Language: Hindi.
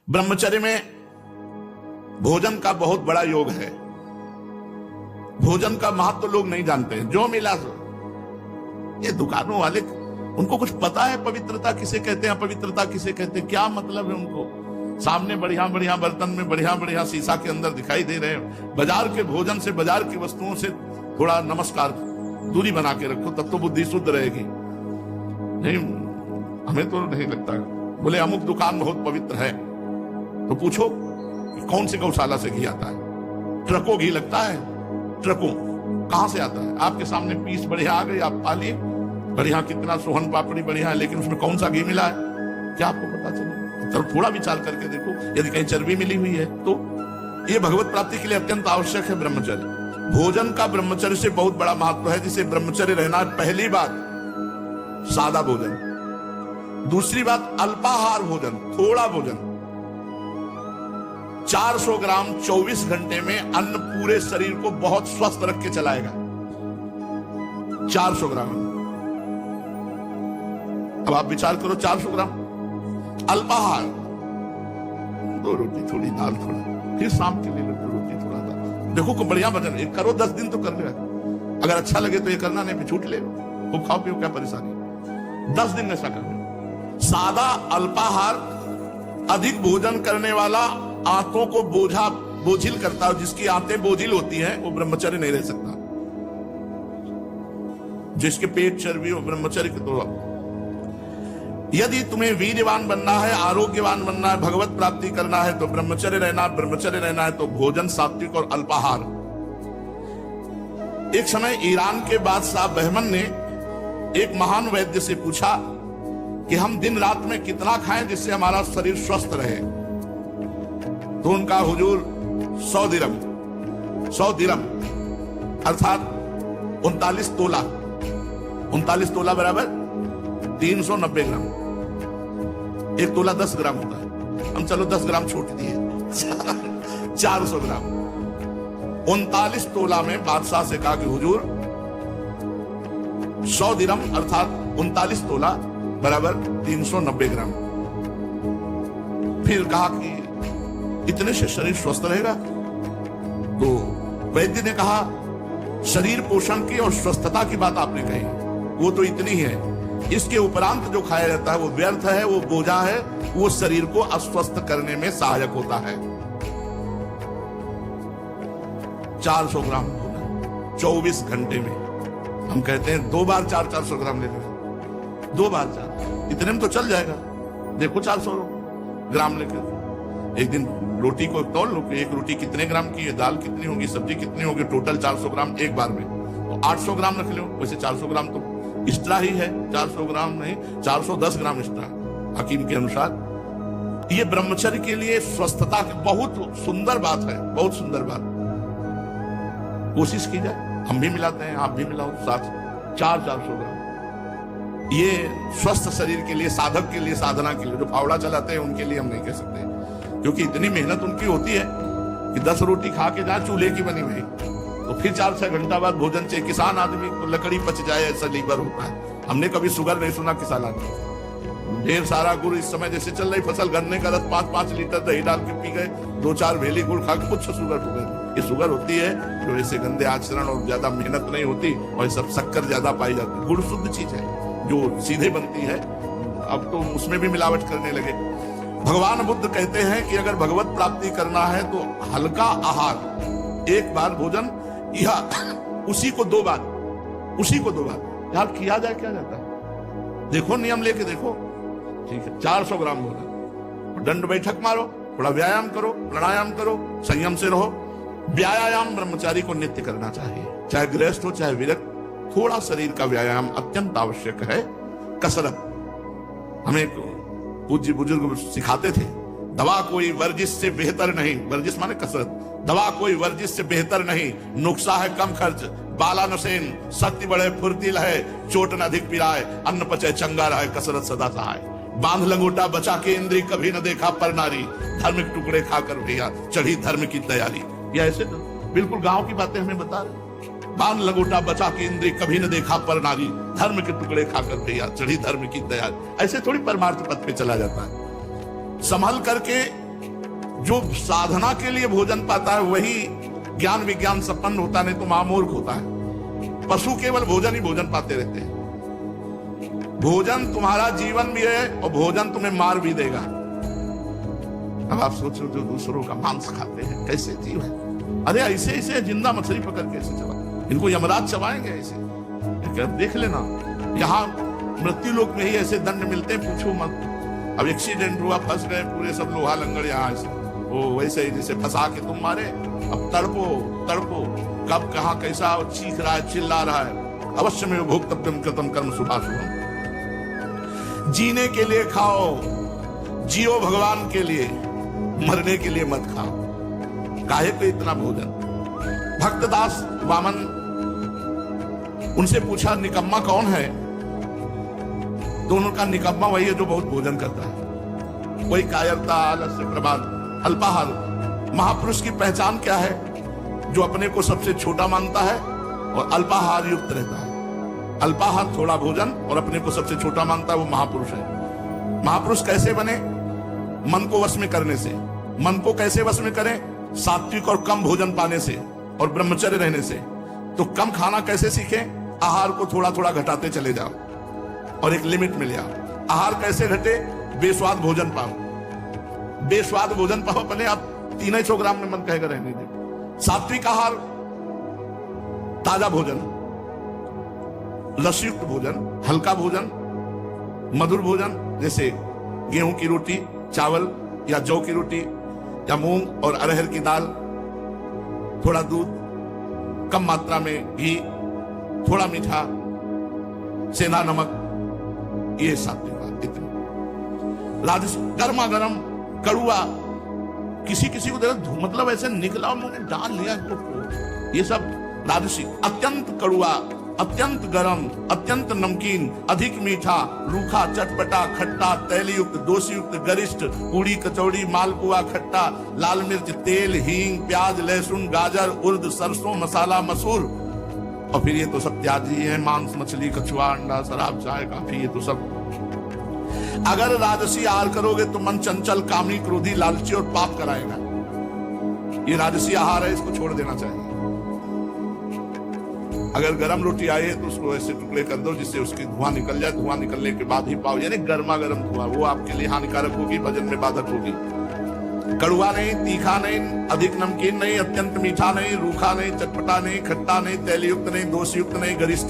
ब्रह्मचर्य में भोजन का बहुत बड़ा योग है। भोजन का महत्व तो लोग नहीं जानते हैं। जो मिला ये दुकानों वाले, उनको कुछ पता है पवित्रता किसे कहते हैं, अपवित्रता किसे कहते हैं, क्या मतलब है उनको। सामने बढ़िया बढ़िया बर्तन में बढ़िया बढ़िया शीशा के अंदर दिखाई दे रहे हैं। बाजार के भोजन से, बाजार की वस्तुओं से थोड़ा नमस्कार, दूरी बना के रखो, तब तो बुद्धि शुद्ध रहेगी। नहीं, हमें तो नहीं लगता। बोले अमुक दुकान बहुत पवित्र है, तो पूछो कि कौन सी गौशाला से घी आता है। ट्रकों घी लगता है, ट्रकों कहां से आता है। आपके सामने पीस बढ़िया आ गई, आप पा लिए बढ़िया, कितना सोहन पापड़ी बढ़िया है, लेकिन उसमें कौन सा घी मिला है क्या आपको पता चले। तो थोड़ा विचार करके देखो, यदि कहीं चर्बी मिली हुई है तो। ये भगवत प्राप्ति के लिए अत्यंत आवश्यक है ब्रह्मचर्य। भोजन का ब्रह्मचर्य से बहुत बड़ा महत्व है। जिसे ब्रह्मचर्य रहना, पहली बात सादा भोजन, दूसरी बात अल्पाहार भोजन, थोड़ा भोजन। 400 ग्राम 24 घंटे में अन्न पूरे शरीर को बहुत स्वस्थ रख के चलाएगा। 400 ग्राम। अब आप विचार करो, 400 ग्राम अल्पाहार, 2 रोटी थोड़ी दाल थोड़ा, फिर शाम के लिए 2 रोटी थोड़ा दाल। देखो को बढ़िया वजन एक करो, 10 दिन तो कर ले। अगर अच्छा लगे तो ये करना, नहीं छूट ले, खूब खाओ पियो, क्या परेशानी। 10 दिन ऐसा कर लो। सादा अल्पाहार अधिक भोजन करने वाला आंतों को बोझिल करता है। जिसकी आंतें बोझिल होती हैं वो ब्रह्मचर्य नहीं रह सकता। जिसके पेट चर्बी हो, ब्रह्मचर्य के तो। यदि तुम्हें वीर्यवान बनना है, आरोग्यवान बनना है, भगवत प्राप्ति करना है, तो ब्रह्मचर्य रहना। ब्रह्मचर्य रहना है तो भोजन सात्विक और अल्पाहार। एक समय ईरान के बादशाह बहमन ने एक महान वैद्य से पूछा कि हम दिन रात में कितना खाएं जिससे हमारा शरीर स्वस्थ रहे। तो उनका हुजूर 100 दिरहम अर्थात 39 तोला, 39 तोला बराबर 390 ग्राम। 1 तोला 10 ग्राम होता है, हम चलो 10 ग्राम छोड़ दिए 400 ग्राम। 39 तोला में बादशाह से कहा कि हुजूर 100 दिरहम अर्थात 39 तोला बराबर 390 ग्राम। फिर कहा कि इतने से शरीर स्वस्थ रहेगा। तो वैद्य ने कहा, शरीर पोषण की और स्वस्थता की बात आपने कही, वो तो इतनी है। इसके उपरांत जो खाया जाता है वो व्यर्थ है, वो बोझा है, वो शरीर को अस्वस्थ करने में सहायक होता है। 400 ग्राम 24 घंटे में। हम कहते हैं 2 बार 400 ग्राम ले लें, 2 बार 4, इतने में तो चल जाएगा। देखो 400 ग्राम लेकर एक दिन रोटी को तौल लो, एक रोटी कितने ग्राम की है, दाल कितनी होगी, सब्जी कितनी होगी, टोटल 400 ग्राम एक बार में। तो 800 ग्राम रख लो। वैसे 400 ग्राम तो एक्स्ट्रा ही है, 400 ग्राम नहीं, 410 ग्राम एक्स्ट्रा हकीम के अनुसार। ये ब्रह्मचर्य के लिए स्वस्थता की बहुत सुंदर बात है, बहुत सुंदर बात। कोशिश की जाए, हम भी मिलाते हैं, आप भी मिलाओ साथ 400 ग्राम। ये स्वस्थ शरीर के लिए, साधक के लिए, साधना के लिए, जो फावड़ा चलाते हैं उनके लिए हम नहीं कह सकते, क्योंकि इतनी मेहनत उनकी होती है कि 10 रोटी खा के जहां चूल्हे की बनी हुई, तो फिर 4-6 घंटा बाद भोजन चाहिए। किसान आदमी को लकड़ी पच जाए ऐसा लीवर होता है। हमने कभी शुगर नहीं सुना किसान आदमी। ढेर सारा गुड़, इस समय जैसे चल रही फसल, गन्ने का रस 5-5 लीटर दही डाल के पी गए, 2-4 भेली गुड़ खा के कुछ शुगर हो गई। ये शुगर होती है जो ऐसे गंदे आचरण और ज्यादा मेहनत नहीं होती, और सब शक्कर ज्यादा पाई जाती है। गुड़ शुद्ध चीज है जो सीधे बनती है, अब तो उसमें भी मिलावट करने लगे। भगवान बुद्ध कहते हैं कि अगर भगवत प्राप्ति करना है तो हल्का आहार, 1 बार भोजन, यह उसी को 2 बार, उसी को 2 बार यार किया जाए, क्या जाता है। देखो नियम लेके देखो, ठीक है। 400 ग्राम भोजन, दंड बैठक मारो, थोड़ा व्यायाम करो, प्राणायाम करो, संयम से रहो। व्यायाम ब्रह्मचारी को नित्य करना चाहिए, चाहे गृहस्थ हो चाहे विरक्त। थोड़ा शरीर का व्यायाम अत्यंत आवश्यक है। कसरत हमें पूज्य बुजुर्ग सिखाते थे, दवा कोई वर्जिश से बेहतर नहीं, वर्जिश माने कसरत, दवा कोई वर्जिश से बेहतर नहीं, नुक्सा है कम खर्च, बाला नसेन, शक्ति बढ़े फुर्तिल है, चोट न अधिक पिराए, अन्न पचे चंगा रहे, कसरत सदा सहाय। बांध लंगोटा बचा के इंद्री, कभी न देखा पर नारी, धर्म के टुकड़े खाकर भैया चढ़ी धर्म की तैयारी। ये ऐसे तो बिल्कुल गांव की बातें हमें बता रहे। बांध लंगोटा बचा के इंद्री, कभी न देखा पर नारी, धर्म के टुकड़े खाकर भैया चढ़ी धर्म की तैयारी। ऐसे थोड़ी परमार्थ पथ पे चला जाता है। संभल करके जो साधना के लिए भोजन पाता है वही ज्ञान विज्ञान संपन्न होता, नहीं तो महामूर्ख होता है। पशु केवल भोजन ही भोजन पाते रहते हैं। भोजन तुम्हारा जीवन भी है और भोजन तुम्हें मार भी देगा। अब आप सोचो, जो दूसरों का मांस खाते हैं कैसे जीव है। अरे ऐसे ऐसे जिंदा मछली पकड़ कैसे चबा, इनको यमराज चबाएंगे ऐसे। देख लेना, यहाँ मृत्यु लोक में ही ऐसे दंड मिलते हैं, पूछो मत। अब एक्सीडेंट हुआ, फंस गए पूरे सब लोहा लंगड़ यहाँ से, वो वैसे ही जैसे फंसा के तुम मारे। अब तड़पो तड़पो, कब कहाँ कैसा चीख रहा है, चिल्ला रहा है। अवश्य में भोक्तव्यम कृतं कर्म शुभाशुभम्। जीने के लिए खाओ, जियो भगवान के लिए, मरने के लिए मत खाओ। काहे को इतना भोजन। भक्तदास वामन, उनसे पूछा निकम्मा कौन है, तो उनका निकम्मा वही है जो बहुत भोजन करता है। कोई कायरता, आलस्य, प्रमाद, अल्पाहार। महापुरुष की पहचान क्या है? जो अपने को सबसे छोटा मानता है और अल्पाहार युक्त रहता है। अल्पाहार थोड़ा भोजन और अपने को सबसे छोटा मानता है, वो महापुरुष है। महापुरुष कैसे बने? मन को वश में करने से। मन को कैसे वश में करें? सात्विक और कम भोजन पाने से और ब्रह्मचर्य रहने से। तो कम खाना कैसे सीखें? आहार को थोड़ा थोड़ा घटाते चले जाओ और एक लिमिट में ले आओ। आहार कैसे घटे? बेस्वाद भोजन पाओ। बेस्वाद भोजन पाओ, अपने आप 300 ग्राम में मन कहेगा रहने दे। सात्विक आहार, ताजा भोजन, रसयुक्त भोजन, हल्का भोजन, मधुर भोजन, जैसे गेहूं की रोटी, चावल या जौ की रोटी या मूंग और अरहर की दाल, थोड़ा दूध, कम मात्रा में घी, थोड़ा मीठा, सेंधा नमक, ये सात्विक बात। इतनी राजस गर्मा गर्म कड़ुआ, किसी किसी को देखा मतलब ऐसे निकला उन्होंने डाल लिया इसको, ये सब राजसी। अत्यंत कड़ुआ, अत्यंत गरम, अत्यंत नमकीन, अधिक मीठा, रूखा, चटपटा, खट्टा, तैलयुक्त, दोषयुक्त, गरिष्ठ, पूड़ी, कचौड़ी, मालपुआ, खट्टा, लाल मिर्च, तेल, हींग, प्याज, लहसुन, गाजर, उर्द, सरसों, मसाला, मसूर। और फिर ये तो सब त्याजी है, मांस, मछली, कछुआ, अंडा, शराब, चाय, काफी, ये तो सब। अगर राजसी आहार करोगे तो मन चंचल, कामी, क्रोधी, लालची और पाप कराएगा। ये राजसी आहार है, इसको छोड़ देना चाहिए। अगर गरम रोटी आई है तो उसको ऐसे टुकड़े कर दो जिससे उसकी धुआं निकल जाए। धुआं निकलने के बाद ही पाओ, यानी गर्मा गर्म धुआं, वो आपके लिए हानिकारक होगी, भजन में बाधक होगी। कड़ुआ नहीं, तीखा नहीं, अधिक नमकीन नहीं, अत्यंत मीठा नहीं, रूखा नहीं, चटपटा नहीं, खट्टा नहीं, तैलयुक्त नहीं, दोषयुक्त नहीं, गरिष्ठ